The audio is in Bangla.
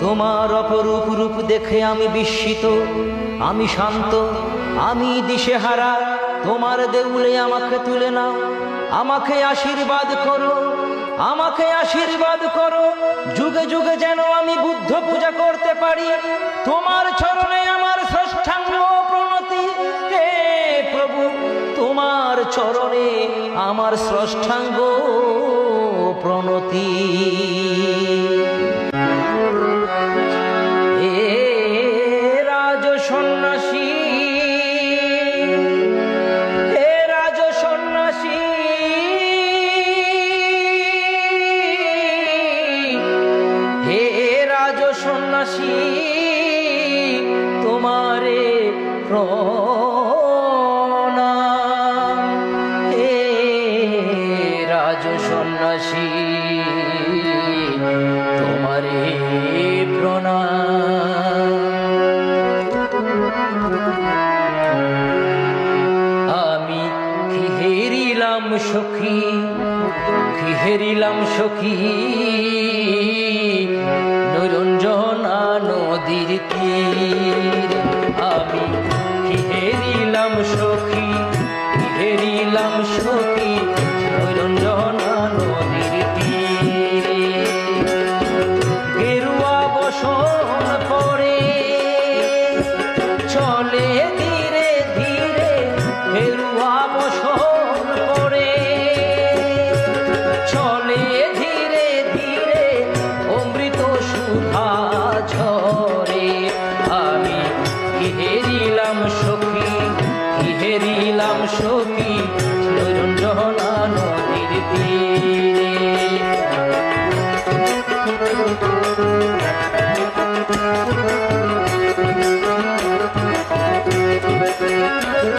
তোমার অপরূপ রূপ দেখে আমি বিস্মিত, আমি শান্ত, আমি দিশেহারা। তোমার দেউলে আমাকে তুলে নাও, আমাকে আশীর্বাদ করো, আমাকে আশীর্বাদ করো। যুগে যুগে যেন আমি বুদ্ধ পূজা করতে পারি। তোমার চরণে আমার ষষ্ঠাঙ্গ প্রণতি। হে প্রভু, তোমার চরণে আমার ষষ্ঠাঙ্গ প্রণতি। সন্ন্যাসী, হে রাজ সন্ন্যাসী, হে রাজ সন্ন্যাসী, তোমারে প্রণাম। হে রাজ সন্ন্যাসী, তোমারে প্রণাম। আমি কি হেরিলাম সখী, কি হেরিলাম সখী, নৈরঞ্জনা নদীর তীর। আমি কি হেরিলাম সখী, কি হেরিলাম সখী, নৈরঞ্জনা নদীর তীরে। গেরুয়া বসন পরে চলে ধীরে ধীরে, গেরুয়া বসন পরে চলে ধীরে ধীরে, অমৃত সুধা ঝরে। আমি কি হেরিলাম সখী, কি হেরিলাম সখী, নৈরঞ্জনা নদীর তীরে।